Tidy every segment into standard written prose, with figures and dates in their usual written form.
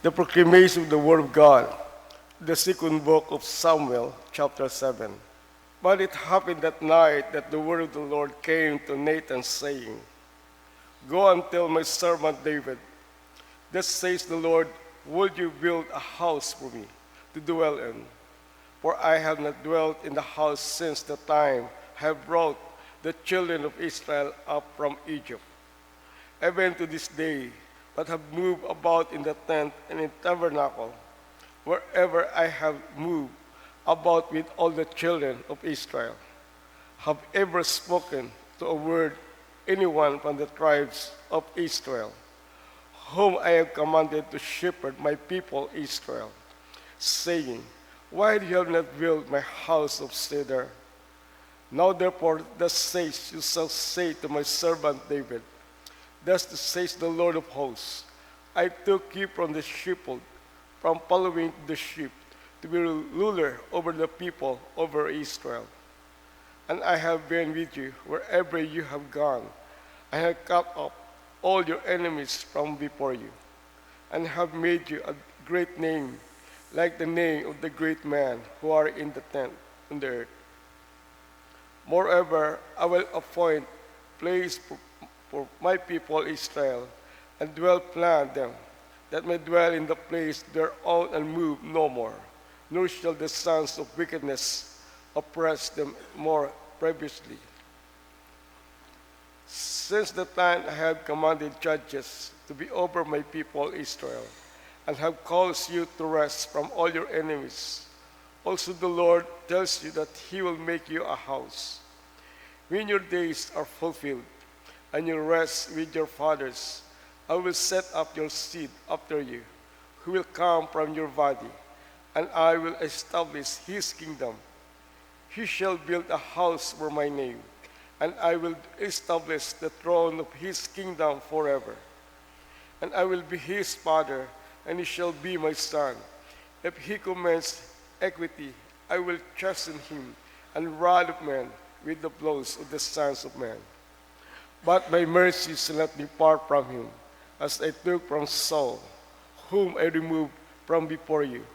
The proclamation of the Word of God, the second book of Samuel, chapter 7. But it happened that night that the word of the Lord came to Nathan, saying, Go and tell my servant David, Thus says the Lord, Would you build a house for me to dwell in? For I have not dwelt in the house since the time I have brought the children of Israel up from Egypt, even to this day, but have moved about in the tent and in tabernacle, wherever I have moved about with all the children of Israel. Have ever spoken to a word anyone from the tribes of Israel, whom I have commanded to shepherd my people Israel, saying, Why do you have not built my house of cedar? Now therefore, thus says you shall say to my servant David, Thus says the Lord of hosts, I took you from the sheepfold, from following the sheep, to be ruler over the people, over Israel. And I have been with you wherever you have gone. I have cut off all your enemies from before you, and have made you a great name, like the name of the great men who are in the tent in the earth. Moreover, I will appoint place for my people Israel, and dwell plant them, that may dwell in the place their own and move no more. Nor shall the sons of wickedness oppress them more previously. Since the time I have commanded judges to be over my people Israel, and have caused you to rest from all your enemies, also the Lord tells you that he will make you a house. When your days are fulfilled, and you rest with your fathers, I will set up your seed after you, who will come from your body, and I will establish his kingdom. He shall build a house for my name, and I will establish the throne of his kingdom forever. And I will be his father, and he shall be my son. If he commands equity, I will chasten him, and rod of men with the blows of the sons of men. But my mercy shall not depart from him, as I took from Saul, whom I removed from before you.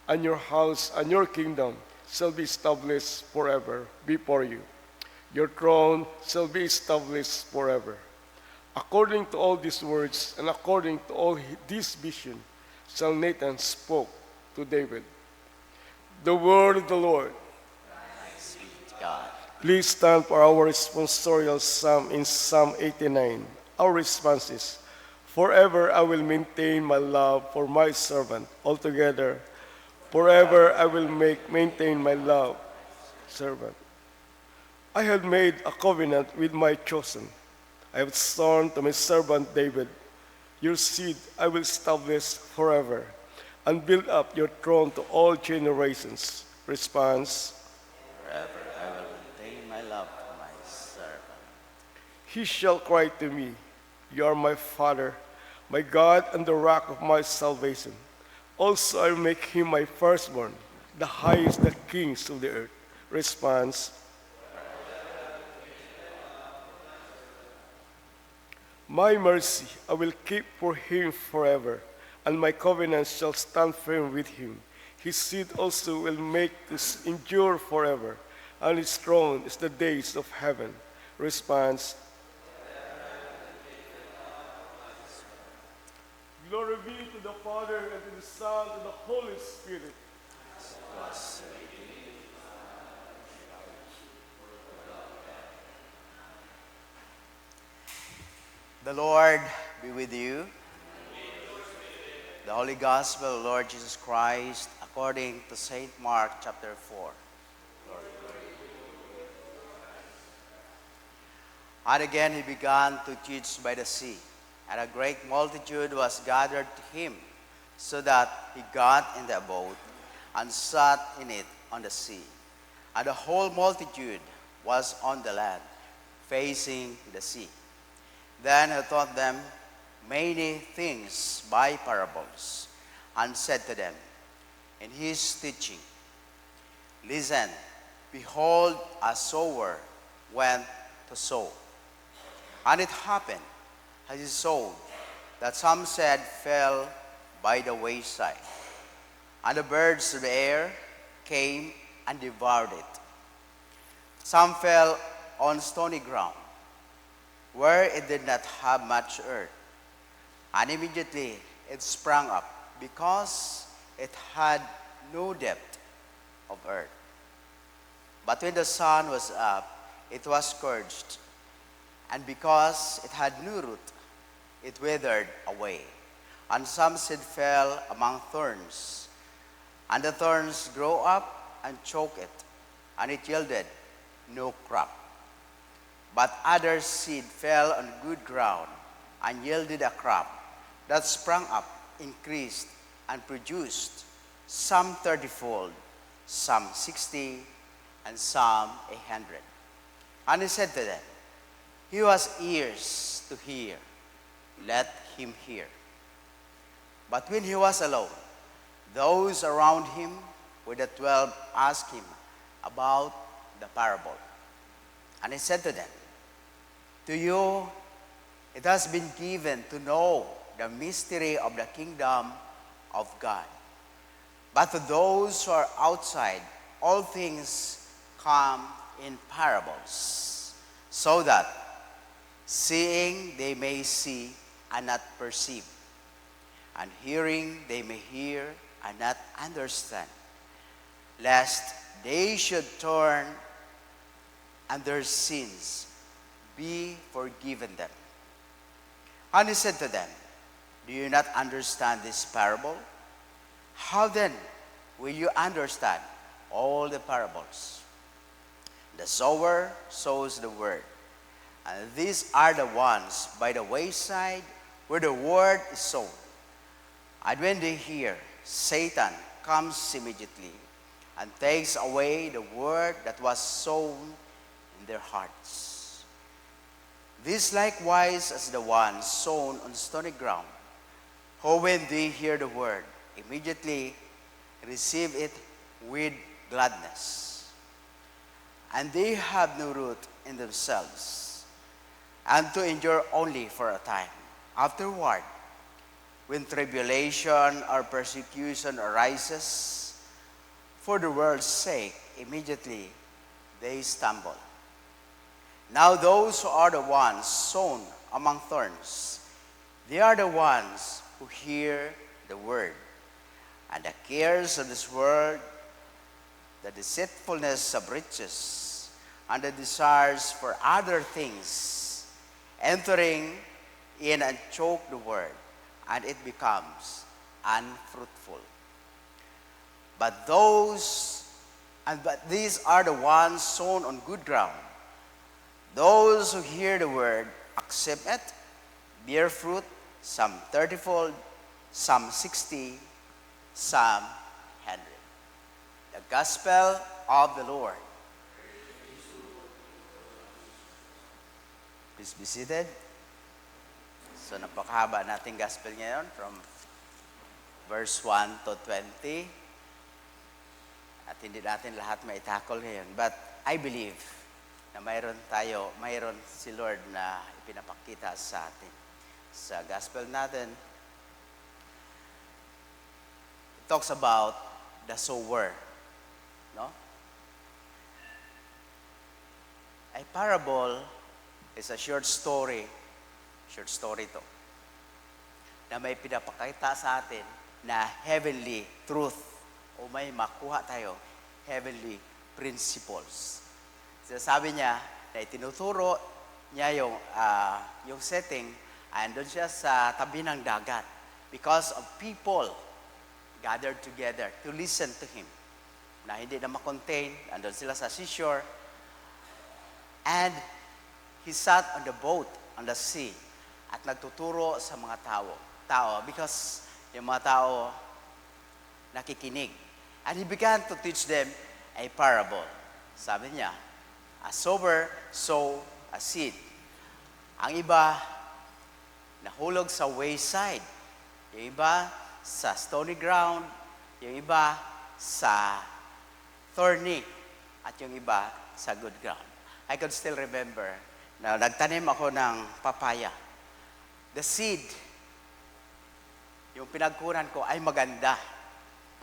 And your house and your kingdom shall be established forever before you. Your throne shall be established forever. According to all these words, and according to all this vision, shall Nathan spoke to David. The word of the Lord. Thanks be to God. Please stand for our responsorial psalm in Psalm 89. Our response is, Forever I will maintain my love for my servant. Altogether, forever I will maintain my love, servant. I have made a covenant with my chosen. I have sworn to my servant David, Your seed I will establish forever, and build up your throne to all generations. Response, Forever I will maintain my love for my servant. He shall cry to me, You are my Father, my God, and the rock of my salvation. Also I will make him my firstborn, the highest of the kings of the earth. Response, My mercy I will keep for him forever, and my covenant shall stand firm with him. His seed also will make this endure forever, and his throne is the days of heaven. Response, Glory be to the Father, and to the Son, and the Holy Spirit. The Lord be with you. The Holy Gospel of the Lord Jesus Christ according to St. Mark chapter 4. And again he began to teach by the sea, and a great multitude was gathered to him, so that he got in the boat and sat in it on the sea. And the whole multitude was on the land, facing the sea. Then he taught them many things by parables, and said to them in his teaching, Listen, behold, a sower went to sow. And it happened, as he sowed, that some seed fell by the wayside, and the birds of the air came and devoured it. Some fell on stony ground, where it did not have much earth, and immediately it sprang up, because it had no depth of earth. But when the sun was up, it was scorched, and because it had no root, it withered away. And some seed fell among thorns, and the thorns grew up and choked it, and it yielded no crop. But other seed fell on good ground, and yielded a crop that sprang up, increased, and produced, some 30-fold, some 60, and some 100. And he said to them, "He who has ears to hear, let him hear." But when he was alone, those around him with the 12 asked him about the parable. And he said to them, "To you it has been given to know the mystery of the kingdom of God. But to those who are outside, all things come in parables, so that seeing they may see and not perceive, and hearing they may hear and not understand, lest they should turn and their sins be forgiven them." And he said to them, "Do you not understand this parable? How then will you understand all the parables? The sower sows the word, and these are the ones by the wayside where the word is sown. And when they hear, Satan comes immediately and takes away the word that was sown in their hearts. This likewise as the ones sown on stony ground, who when they hear the word, immediately receive it with gladness. And they have no root in themselves, and to endure only for a time. Afterward, when tribulation or persecution arises, for the world's sake, immediately they stumble. Now those who are the ones sown among thorns, they are the ones who hear the word, and the cares of this world, the deceitfulness of riches, and the desires for other things, entering in and choke the word, and it becomes unfruitful. But these are the ones sown on good ground. Those who hear the word, accept it, bear fruit, some 30-fold, some 60, some 100. The gospel of the Lord. Please be seated. So napakahaba nating gospel ngayon from verse 1 to 20. At hindi natin lahat maitackle ngayon. But I believe na mayroon si Lord na ipinapakita sa atin. Sa gospel natin, it talks about the sower. No? A parable is a short story to, na may pinapakita sa atin na heavenly truth o may makuha tayo heavenly principles. Sabi niya na itinuturo niya yung setting, andun siya sa tabi ng dagat because of people gathered together to listen to him. Na hindi na makontain, andun sila sa seashore, and he sat on the boat on the sea at nagtuturo sa mga tao because yung mga tao nakikinig. And he began to teach them a parable. Sabi niya, a sower sow a seed. Ang iba nahulog sa wayside. Yung iba sa stony ground. Yung iba sa thorny. At yung iba sa good ground. I could still remember na nagtanim ako ng papaya. The seed, yung pinagkunan ko ay maganda.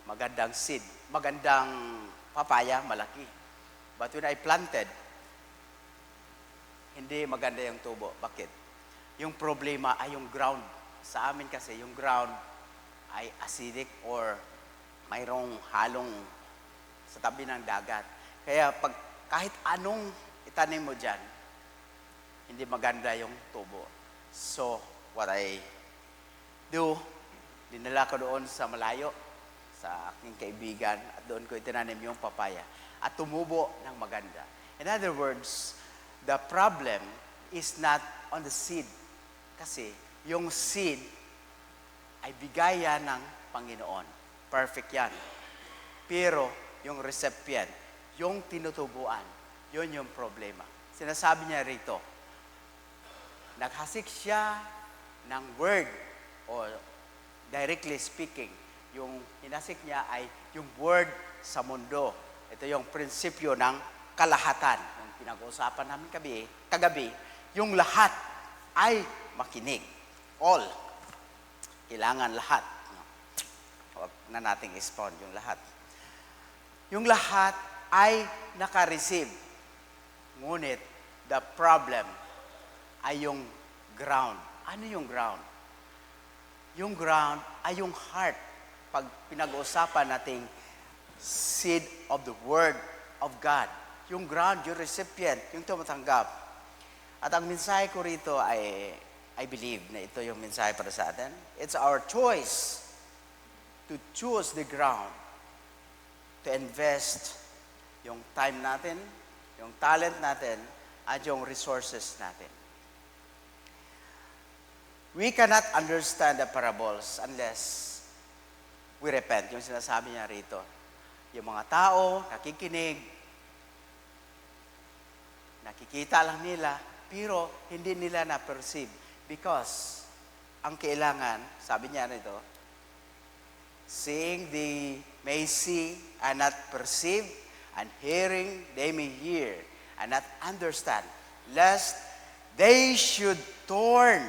Magandang seed. Magandang papaya, malaki. But when I planted, hindi maganda yung tubo. Bakit? Yung problema ay yung ground. Sa amin kasi, yung ground ay acidic or mayroong halong sa tabi ng dagat. Kaya kahit anong itanim mo dyan, hindi maganda yung tubo. So, what I do, dinala ko doon sa malayo, sa aking kaibigan, at doon ko itinanim yung papaya. At tumubo ng maganda. In other words, the problem is not on the seed. Kasi yung seed ay bigayan ng Panginoon. Perfect yan. Pero yung recipient, yung tinutubuan, yun yung problema. Sinasabi niya rito, naghasik siya ng word o directly speaking, yung hinasik niya ay yung word sa mundo. Ito yung prinsipyo ng kalahatan. Yung pinag-uusapan namin kagabi, yung lahat ay makinig. All. Kailangan lahat. Huwag na nating expound yung lahat. Yung lahat ay naka-receive. Ngunit, the problem ay yung ground. Ano yung ground? Yung ground ay yung heart. Pag pinag-uusapan nating seed of the Word of God. Yung ground, yung recipient, yung tumatanggap. At ang mensahe ko rito ay, I believe na ito yung mensahe para sa atin. It's our choice to choose the ground, to invest yung time natin, yung talent natin, at yung resources natin. We cannot understand the parables unless we repent. Yung sinasabi niya rito. Yung mga tao, nakikita lang nila, pero hindi nila na-perceive. Because, ang kailangan, sabi niya rito, seeing they may see and not perceive, and hearing they may hear and not understand, lest they should turn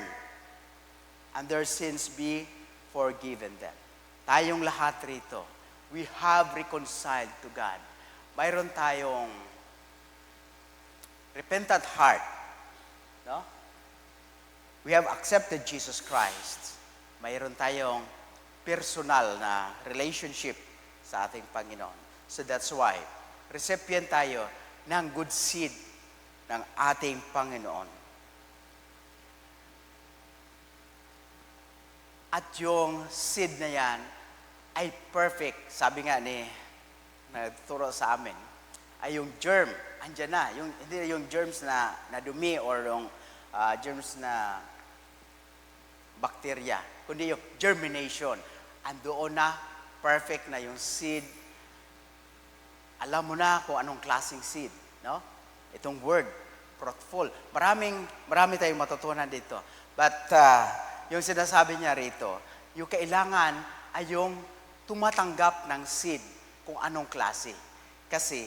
and their sins be forgiven them. Tayong lahat rito, we have reconciled to God. Mayroon tayong repentant heart. No? We have accepted Jesus Christ. Mayroon tayong personal na relationship sa ating Panginoon. So that's why, recipient tayo ng good seed ng ating Panginoon. At yung seed na yan ay perfect. Sabi nga ni nagturo sa amin, ay yung germ, andyan na. Hindi yung germs na dumi or yung germs na bacteria, kundi yung germination. Andoon na, perfect na yung seed. Alam mo na kung anong klaseng seed, no? Itong word, fruitful. Marami tayong matutunan dito. But yung sinasabi niya rito, yung kailangan ay yung tumatanggap ng seed kung anong klase. Kasi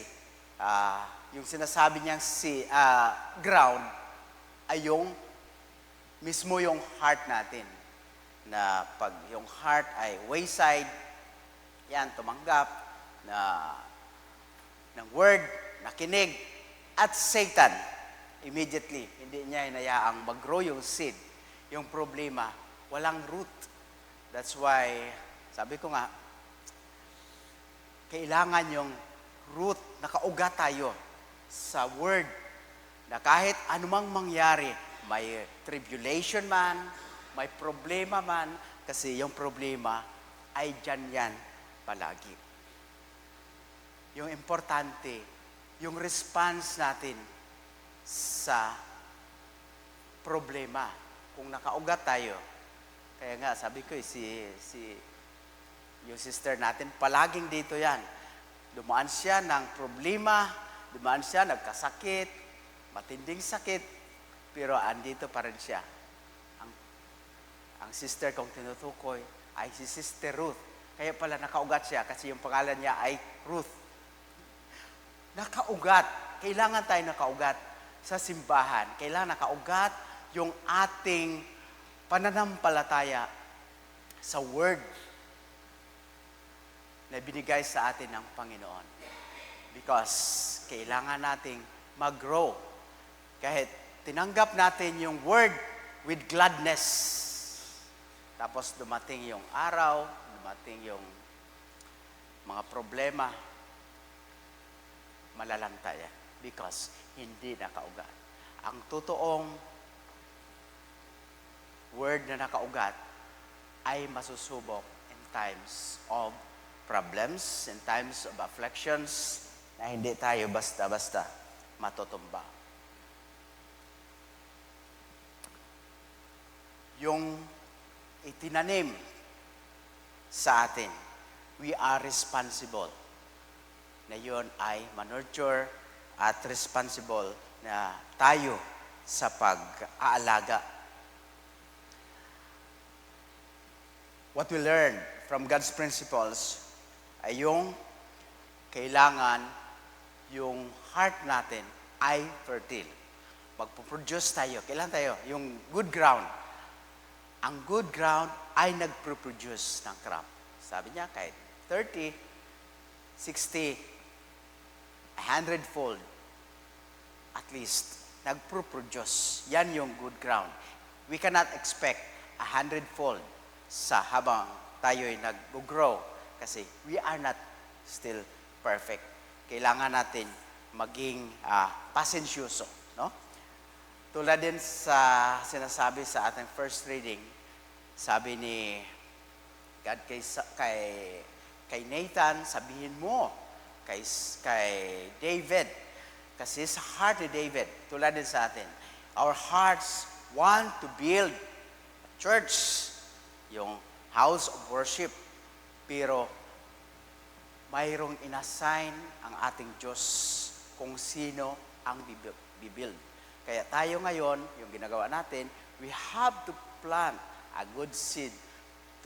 yung sinasabi niyang ground ay yung mismo yung heart natin. Na pag yung heart ay wayside, yan, tumanggap ng word, nakinig, at Satan, immediately, hindi niya hinayaang mag-grow yung seed. Yung problema, walang root. That's why, sabi ko nga, kailangan yung root, nakaugat tayo sa word, na kahit anumang mangyari, may tribulation man, may problema man, kasi yung problema ay dyan yan palagi. Yung importante, yung response natin sa problema. Kung nakaugat tayo, kaya nga sabi ko, yung sister natin, palaging dito yan. Dumaan siya ng problema, dumaan siya, nagkasakit, matinding sakit, pero andito pa rin siya. Ang sister kong tinutukoy ay si Sister Ruth. Kaya pala nakaugat siya kasi yung pangalan niya ay Ruth. Nakaugat. Kailangan tayo nakaugat sa simbahan. Kailangan nakaugat yung ating pananampalataya sa word na binigay sa atin ng Panginoon. Because kailangan nating mag-grow. Kahit tinanggap natin yung word with gladness. Tapos dumating yung araw, dumating yung mga problema, malalantaya. Because hindi nakaugat. Ang totoong word na nakaugat ay masusubok in times of problems, in times of afflictions, na hindi tayo basta-basta matutumba. Yung itinanim sa atin, we are responsible na yun ay manurture at responsible na tayo sa pag-aalaga. What we learn from God's principles ay yung kailangan yung heart natin ay fertile. Magpo-produce tayo. Kailan tayo? Yung good ground. Ang good ground ay nagpo-produce ng crop. Sabi niya, kahit 30, 60, 100-fold, at least, nagpo-produce. Yan yung good ground. We cannot expect 100-fold sa habang tayo'y nag-grow kasi we are not still perfect. Kailangan natin maging pasensyoso, no? Tulad din sa sinasabi sa ating first reading, sabi ni God kay Nathan, sabihin mo kay David, kasi sa heart ni David, tulad din sa atin, our hearts want to build a church, yung house of worship, pero mayroong inassign ang ating Diyos kung sino ang bibuild. Kaya tayo ngayon, yung ginagawa natin, we have to plant a good seed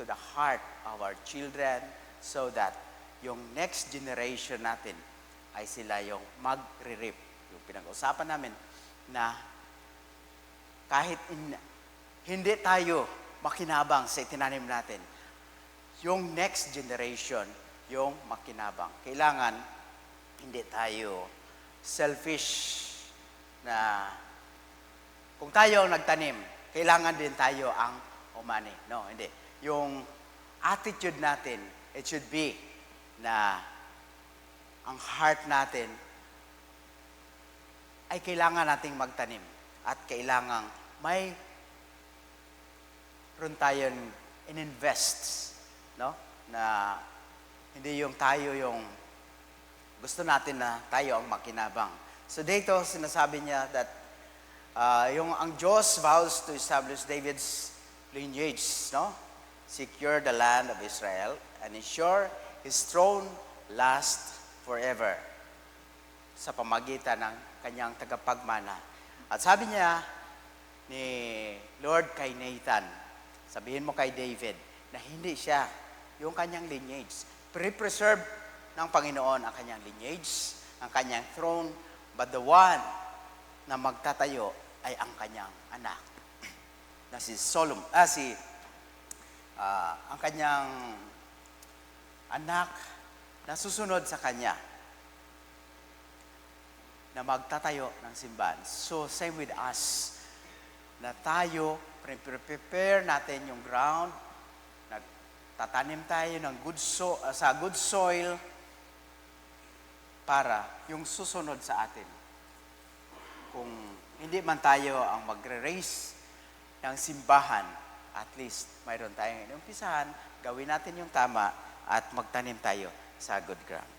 to the heart of our children so that yung next generation natin ay sila yung magre-reap. Yung pinag-usapan namin na kahit hindi tayo makinabang sa itinanim natin, yung next generation yung makinabang. Kailangan hindi tayo selfish na kung tayo ang nagtanim, kailangan din tayo ang umani. No, hindi. Yung attitude natin, it should be na ang heart natin ay kailangan nating magtanim at kailangan may ron tayo in-invest, no? Na hindi yung tayo yung gusto natin na tayo ang makinabang. So dito sinasabi niya that ang Diyos vows to establish David's lineage, no? Secure the land of Israel and ensure his throne last forever sa pamagitan ng kanyang tagapagmana. At sabi niya ni Lord kay Nathan, sabihin mo kay David na hindi siya yung kanyang lineage. Pre-preserve ng Panginoon ang kanyang lineage, ang kanyang throne, but the one na magtatayo ay ang kanyang anak na si Solomon, ang kanyang anak na susunod sa kanya na magtatayo ng simbahan. So same with us, na tayo prepare natin yung ground, nagtatanim tayo ng sa good soil para yung susunod sa atin. Kung hindi man tayo ang magre-raise ng simbahan, at least mayroon tayong inumpisahan, gawin natin yung tama at magtanim tayo sa good ground.